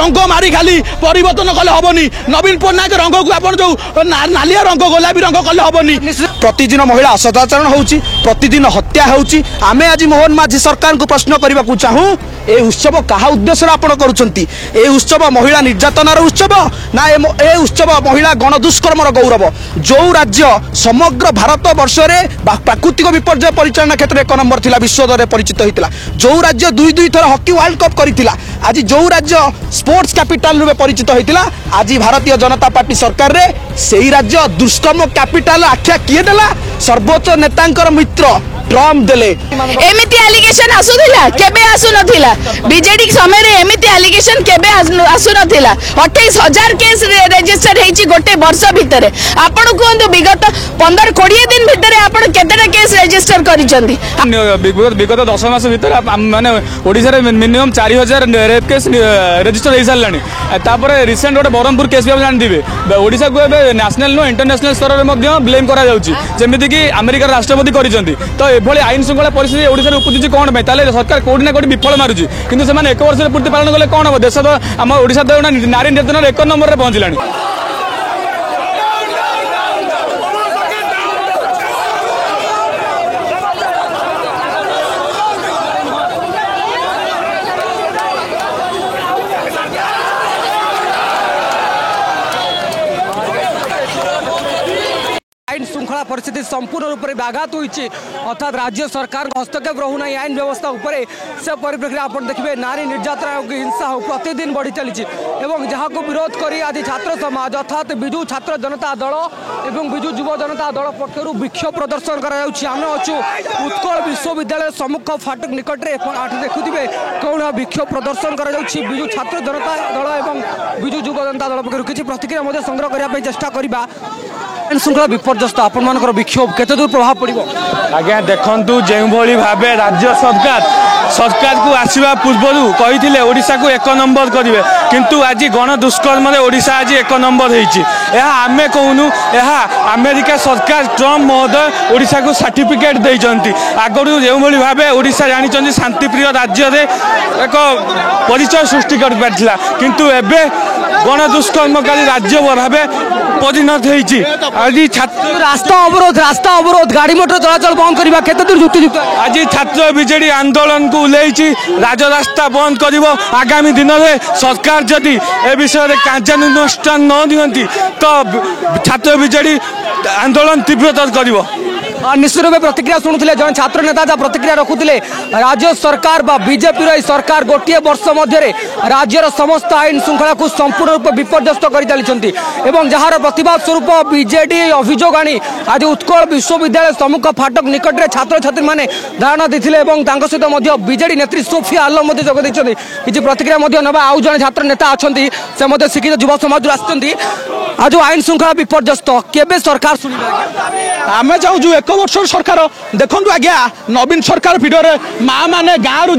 रंग मारी खाली परिवर्तन कले हेनी नवीन पट्टनायक रंग को आप जो नालिया रंग गोलापी रंग कले हेनी प्रतिदिन महिला असदाचरण होउची प्रतिदिन हत्या होउची आमे आज मोहन माझी सरकार को प्रश्न करने को चाहूँ ए उत्सव कहा उद्देश्य आपण करुछंती ए उत्सव महिला निर्यातनार उत्सव ना ए उत्सव महिला गणदुष्कर्मर गौरव जो राज्य समग्र भारत वर्ष में प्राकृतिक विपर्यय परिचालना क्षेत्र में 1 नंबर थिला विश्व दर परिचित होता जो राज्य दुई थर हॉकी वर्ल्ड कप करथिला आज जो राज्य स्पोर्ट्स कैपिटल रूप परिचित होता आज भारतीय जनता पार्टी सरकार रे सेही राज्य दुष्कर्म कैपिटल आख्या किए देला सर्वोच्च नेतांकर मित्र ट्रम्प देले एमिति एलिगेशन आसुथिला केबे आसु नथिला बीजेडी समय रे एमिति एलिगेशन केबे आसु नथिला 28000 केस रजिस्टर हेची गोटे वर्ष भितरे आपण कोंदो विगत 15-20 दिन भितरे आपण केतेटा केस रजिस्टर करिसंती विगत 10 मास भितर माने ओडिसा रे मिनिमम 4000 रेप केस रजिस्टर हे सारलानी तापर रिसेंट गोटे बरहमपुर केस भी आप जान दिबे ओडिसा को एबे नेशनल नो इंटरनेशनल स्तर रे मध्ये ब्लेम करा जाउची जेमिति कि अमेरिका राष्ट्रपति करिसंती तो एभली आईन श्रृंखला परिस्थिति ओडिसा रे उपजुची कोन पे ताले सरकार कोडी ना कोडी विफल मारुची किंतु से माने 1 वर्ष रे पूर्ति पालन कले कोन हो देश तो हम ओडिसा तो नारी निर्यातन 1 नंबर रे पहुंचलानी आईन श्रृंखला परिस्थिति संपूर्ण रूप से व्याघात होती अर्थात राज्य सरकार हस्तक्षेप रहूना आईन व्यवस्था उपर से परिप्रेक्षी आप देखिए नारी निर्यातना की हिंसा प्रतिदिन बढ़ी चली जहाँ को विरोध कर आज छात्र समाज अर्थात विजु छात्र जनता दल और विजु युव जनता दल पक्षर विक्षोभ प्रदर्शन करें अच्छू उत्कल विश्वविद्यालय सम्मुख फाटक निकट में देखुए कौन विक्षोभ प्रदर्शन करू छात्र जनता दल और विजु युव जनता दल पक्ष किसी प्रतिक्रिया संग्रह करने चेष्टा करवा श्रृंखला विपर्यस्त आपण मानकर विक्षोभ केते दूर प्रभाव पड़ो आज्ञा देखु जो भाव राज्य सरकार को आसवा पूर्व कही ओडिशा को 1 नंबर करेंगे किंतु आज गण दुष्कर्म ओडिशा आज 1 नंबर होती आम कहूनु अमेरिका सरकार ट्रम्प महोदय ओडिशा को सर्टिफिकेट देते आगु जो भाव ओडिशा जानी शांतिप्रिय राज्य में एक परिचय सृष्टि कर पार्थिला किंतु एवं गण दुष्कर्मकारी राज्य भाव परिणत होती रास्ता अवरोध गाड़ी मोटर चलाचल बंद करवा केते दूर युक्तियुक्त आज छात्र बीजेडी आंदोलन को उल्लेखी राजरास्ता बंद कर आगामी दिन में सरकार जदि ए विषय में कार्यानुष्ठान न दिखती तो छात्र बीजेडी आंदोलन तीव्रतर कर निश्चित रूप प्रतिक्रिया शुणुले जन छात्र नेता जहाँ प्रतिक्रिया रखुले राज्य सरकार बीजेपी सरकार गोटे वर्ष मध्य राज्यर समस्त आईन श्रृंखला को संपूर्ण रूप विपर्यस्त कर चलती जार प्रतिवाद स्वरूप बीजेडी अभियोग आनी आज उत्कल विश्वविद्यालय सम्मुख फाटक निकट में छात्र छात्री मैंने धारणा देते सहित बीजेडी नेत्री सोफिया आलम जोग किसी प्रतिक्रिया ना आउ जन छात्र नेता अच्छा से शिक्षित युवा समाज आसती आज आईन श्रृंखला विपर्यस्त केबे सरकार शुणी आम चाहूँ 1 वर्ष सरकार देखु आज्ञा नवीन सरकार भिडियो माँ मैंने गाँव रु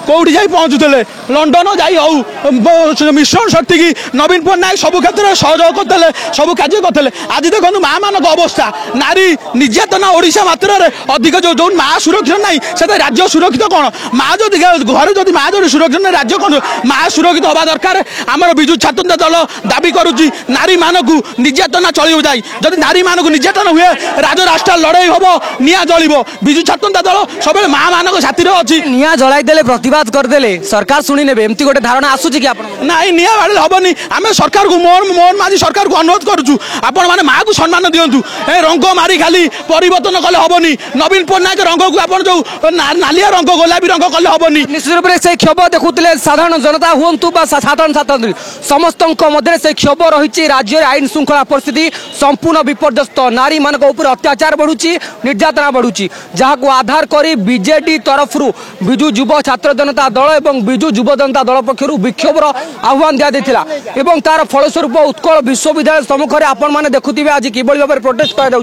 कौटी जा पहुँचुले लंडन जा मिश्रण शक्ति की नवीन पट्टनायक सब क्षेत्र में सहयोग करते सब कार्य करते आज देखो माँ मान अवस्था नारी निर्यातना ओडिशा मात्र अधिक जो माँ सुरक्षित ना से राज्य सुरक्षित कौन माँ जो घर जो माँ जो सुरक्षित ना राज्य कौन माँ सुरक्षित हवा दरकार आम विजु छात्र दल दाबी करुच्ची नारी मान को निर्यातना चल जाए जदि नारी मान को निर्यातना हुए राजराष्ट्र लड़ाई हम निआ जल विजु छात्र दल सब माँ मान साथी अच्छी निआ जलाई प्रतिवाद करदे सरकार शुणी ने एमती गोटे धारणा आसूची कि ना निआ बाड़े हेनी आम सरकार को मोहन माझी सरकार को अनुरोध करुचु आपण मैंने माँ को सम्मान दिंतु रंग मारी खाली परिवर्तन कले हेनी नवीन पट्टनायक रंग को आप जो नालिया रंग गोलापी रंग कले हेनी निश्चित रूप से क्षोभ देखुले साधारण जनता हूँ साधारण छात्र समस्त मध्य से क्षोभ रही राज्य आईन श्रृंखला परिस्थिति संपूर्ण विपर्यस्त नारी मान अत्याचार बढ़ुची निर्यातना बढ़ुची जहाँ को आधार कर बीजेडी तरफ विजु युव छात्र जनता दल और विजु युव जनता दल पक्षर विक्षोभर आह्वान दिया तार फलस्वरूप उत्कल विश्वविद्यालय सम्मुख में आपण मैंने देखुए आज किभली भाव प्रोटेस्ट कर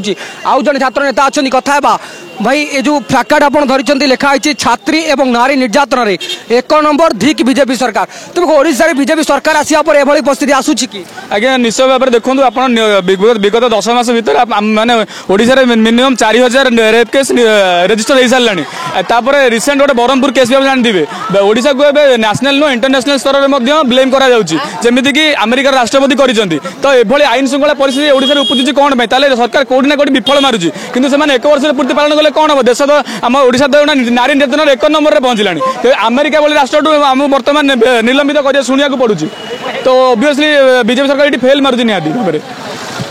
आउ जन छात्र नेता अच्छा कथा भाई ये जो फ्लाकार्ड आप धरी लिखाई छात्री एवं नारी निर्यातन में 1 नंबर धिक बीजेपी सरकार तुम ओडिशा रे बीजेपी सरकार आसिया पर एभली परिस्थिति आसुची कि आज्ञा निश्चय भाव में देखो आप विगत 10 मास भर माने ओडिशा रे मिनिमम 4000 रेप केस रजिस्टर हो सारे रिसेंट गोटे ब्रह्मपुर केस भी आप जानते ओडिशा को नेशनल नो इंटरनेशनल स्तर में ब्लेम करमती कि अमेरिकार राष्ट्रपति कर तो ये आईन श्रृंखला परिस्थिति ओडिशा उपजुची कौन सरकार कौटी ना कौटी विफल मारुची किंतु से 1 वर्ष पूर्ति पालन कले कौन हम देश तो आम ओडिशा तो नारी निर्यातन 1 नंबर में पहुंचलानी अमेरिका भली राष्ट्र आम बर्तमान निलंबित कर शुणा पड़ुची तो ओबियसली बीजेपी सरकार ये फेल मारुची निहाती भाव में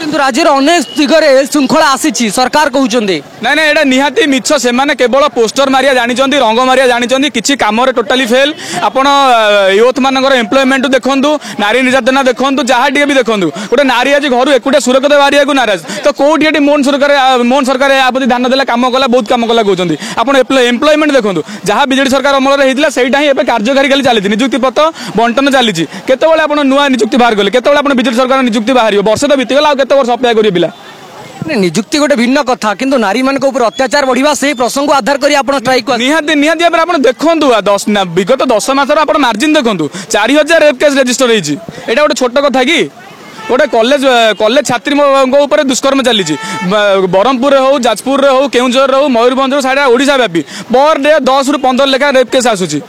किंतु राज्य अनेक दिगरे श्रृंखला आसी सरकार कहते ना ना यहाँ निहाती मिछ से केवल पोस्टर मारिया जानते रंग मारिया जानते किसी कम टोटाली फेल आपड़ यूथ मानकर एम्प्लॉयमेंट देखूँ नारी निर्यातना देखूँ जहाँ भी देखूँ गोटे नारी आज घर एकुटिया सुरक्षित बाहर को नाराज तो कौटी मोहन सरकार या प्रति ध्यान देला कम कला बहुत कम कला कहते आप एम्प्लॉयमेंट देखूँ जहाँ बीजेडी सरकार अमल होता है ही कार्यकारी खाली चली निजुक्ति पत्र बंटन चली केतवे आप नुआ निजुक्ति बाहर कले केतवे बीजेडी सरकार निजुक्ति बाहर वर्ष तो बीतीगला केत वर्ष अपेक्षा करिए पिला निजुक्ति गोटे भिन्न कथा किंतु नारी मान अत्याचार बढ़िया से प्रसंग आधार कर स्ट्राइक निहाती निहाती आप देखूँ विगत 10 मास मार्जिन देखूँ 4000 रेप केस रजिस्टर होती यहाँ गोटे छोट कथा कि गोटे कॉलेज छात्री ऊपर दुष्कर्म चली ब्रह्मपुर हो जाजपुर हो केउझर हो मयूरभंज साढ़े ओडिशा व्यापी पर डे 10 ରୁ 15 लेखा रेप केस आसूची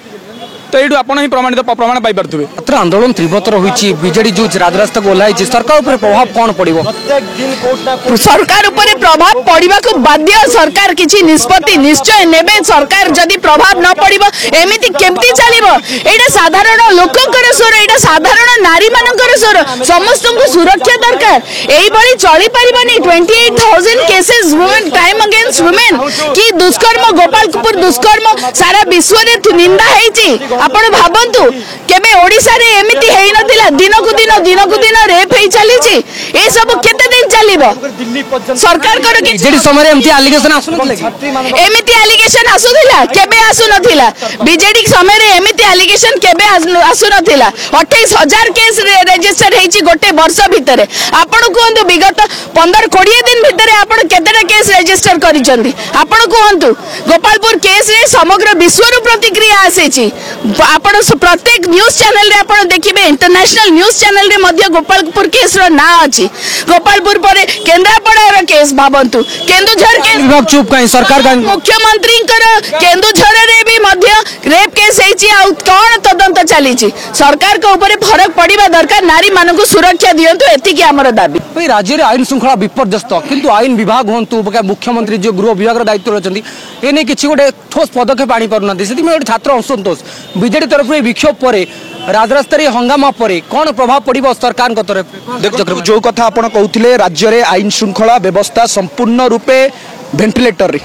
तो ये आप प्रमाण पाइपे छात्र आंदोलन तीव्रतर होती बीजेडी जो राजरास्ता को ओह्लाई सरकार उपर प्रभाव कौन पड़ो सरकार उपरे प्रभाव पड़वा को बाध्य सरकार किसी निष्पत्ति निश्चय नेबे सरकार जदि प्रभाव न पड़ो एमती केमती चलो यहाँ साधारण लोकंर स्वर यहाँ साधारण नारी मानकर स्वर समस्त को सुरक्षा दरकार यही चली पारनी 28,000 cases women crime against women कि दुष्कर्म गोपालपुर दुष्कर्म सारा विश्व में निंदा है आपण भाबंतु केबे ओडिसा रे एमिति हेई नथिला दिन को दिन रेप हेई चली ए सब केते दिन चलीबो सरकार कर कि जेडी समय एमिति एलिगेशन आसु नथिला एमिति एलिगेशन आसुथिला केबे आसु नथिला बीजेडी समय रे एमिति एलिगेशन केबे आसु नथिला 28000 केस रजिस्टर हेई गोटे वर्ष भितरे आपण कोहंतु विगत 15-20 दिन भितरे आपण केतेटा केस रजिस्टर करिसंती आपण कोहंतु गोपालपुर केस रे समग्र विश्व रो प्रतिक्रिया आसेची आपण प्रत्येक न्यूज चैनल रे आपण देखिबे इंटरनेशनल न्यूज चैनल रे मध्य गोपालपुर केस रो ना अछि गोपालपुर परे केंद्रापड़ा रो केस भाबंतु केंदुझर के विभाग चुप काई सरकार का मुख्यमंत्री केंदुझर रे भी मध्य रेप केस हेछि आ कोन तदंत चली सरकार को ऊपर फरक पड़िबा दरकार नारी मानन को सुरक्षा दियंतु एति कि हमर दाबी भाई राज्य रे आईन श्रृंखला विपर्यस्त किंतु आईन विभाग होंतु मुख्यमंत्री जो गृह विभाग रो दायित्व रचंती एने किछि गोटे ठोस पदक्षेप आनी पारुनांती सेति में छात्र असंतोष बीजेडी तरफ विक्षोभ पर राजरास्ता हंगामा पर कौन प्रभाव पड़ो सरकार देखो जो कथा आप कहते राज्य में आईन श्रृंखला व्यवस्था संपूर्ण रूपे वेंटिलेटर रे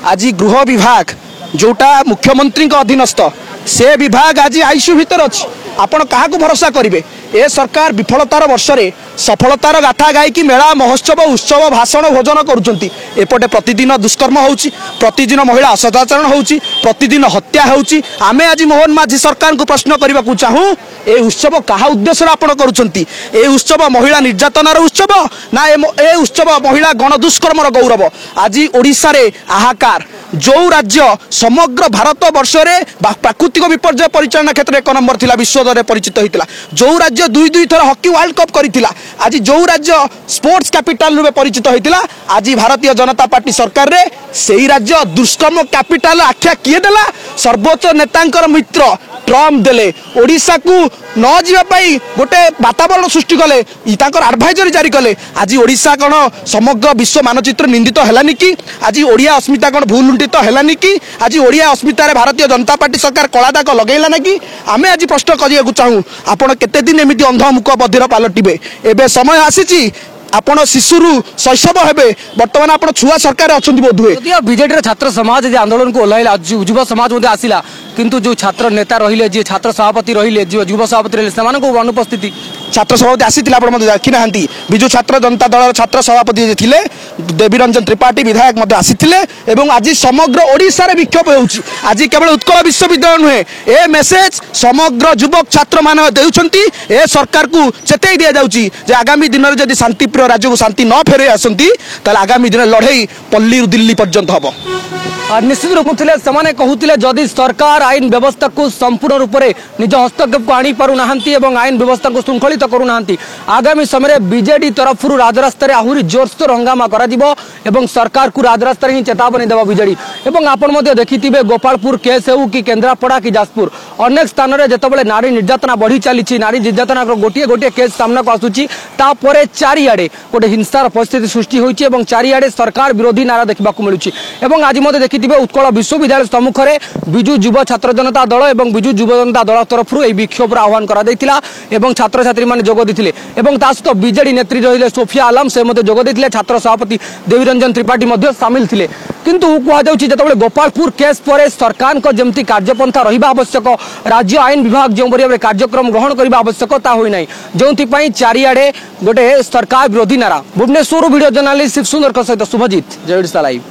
आज गृह विभाग जोटा मुख्यमंत्री अधीनस्थ से विभाग आज आईसीयू भीतर अच्छी आपण क्या भरोसा करेंगे ए सरकार विफलतार वर्ष में सफलतार गाथा गायकी मेला महोत्सव उत्सव भाषण भोजन करुँच एपटे प्रतिदिन दुष्कर्म होउची प्रतिदिन महिला असदाचरण होउची प्रतिदिन हत्या होउची आमे आज मोहन माझी सरकार को प्रश्न करने को चाहूँ ए उत्सव कहा उद्देश्य आपण करुँच ए उत्सव महिला निर्यातनार उत्सव ना ए उत्सव महिला गणदुष्कर्मर गौरव आज ओडिशा रे आहाकार जो राज्य समग्र भारत वर्ष में प्राकृतिक विपर्य परिचालना क्षेत्र में 1 नंबर थिला विश्व दर परिचित होता जो राज्य 2 थर हॉकी वर्ल्ड कप करथिला आज जो राज्य स्पोर्ट्स कैपिटल रूपे परिचित होता आज भारतीय जनता पार्टी सरकार रे सेही राज्य दुष्कर्म कैपिटल आख्या किए देला सर्वोच्च नेतांकर मित्र ट्रम्प देले ओडिशा को न जावाई गोटे वातावरण सृष्टि कले एडभाइजरी जारी कले आज ओडिशा कौन समग्र विश्व मानचित्र निंदित हेलानी कि आज ओडिया अस्मिता कौन भूल लुंठित हेलानी कि आज ओडिया अस्मितार भारतीय जनता पार्टी सरकार कला दाग लगेला ना कि आमे आज प्रश्न करने चाहूँ आपण केते दिन एमती अंधमुख बधिर पलटिबे एबे समय आसीची आपण शिशुरु शैशव हेबे वर्तमान आपण छुआ सरकार अच्छा बोध हुए बीजेडी छात्र समाज आंदोलन को ओह्लाइला युवा समाज आसिला किंतु जो छात्र नेता रहिले जी छात्र सभापति रहिले जो युव सभापति रहिले सेमान को अनुपस्थिति छात्र सभापति आसीथिले आपण मध्ये देखि नाहंती बिजु छात्र जनता दल छात्र सभापति जे थिले देवी रंजन त्रिपाठी विधायक मध्ये आसीथिले एवं आज समग्र ओडिसा रे विक्षोभ होउची आज केवल उत्कल विश्वविद्यालय नुहे ए मेसेज समग्र युवक छात्र मान देउछंती ए सरकार को चेतई दिया जाउची जे आगामी दिन रे जदि शांतिप्रिय राज्य को शांति न फेरे आसंती ताले आगामी दिन लड़ाई पल्ली दिल्ली पर्यंत हबो निश्चित रूप से कहते जदि सरकार आईन व्यवस्था को संपूर्ण रूप से निज हस्तक्षेप को आनी पारु नाहंती एवं आईन व्यवस्था को श्रृंखलित करू नाहंती आगामी समय बीजेडी तरफ राजरास्तार आहरी जोरसोर हंगामा एवं सरकार को राजरास्तार ही चेतावनी देव बीजेडी एवं आपण देखिथिबे गोपालपुर केस हो कि केन्द्रापड़ा कि जाजपुर अनेक स्थान में जितेबाला नारी निर्यातना बढ़ी चली नारी निर्यातना गोटे गोटे केस सामना को आसूची तापर चारिआडे गोटे हिंसार परिस्थिति सृष्टि होइछि एवं चारिआडे सरकार विरोधी नारा देखा मिलूँ आज मत देखिथिबे उत्कल विश्वविद्यालय सम्मुख में विजु युव छात्र जनता दल और विजु युव जनता दल तरफ विक्षोभ आह्वान कर छात्र छात्री मैंने जोग देते सहित बीजेडी नेत्री रही सोफिया आलम से जोग देते छात्र सभापति देवी रंजन त्रिपाठी सामिल थे किंतु कहते गोपालपुर केस पर सरकार को जमती कार्यपंथा रहा आवश्यक राज्य आईन विभाग जो भाव कार्यक्रम ग्रहण करने आवश्यक होना जो चारिआडे गोटे सरकार विरोधी नारा भुवनेश्वर वीडियो जर्नालीस्ट शिव सुंदर सहित शुभजीत जय ओडिशा लाइव।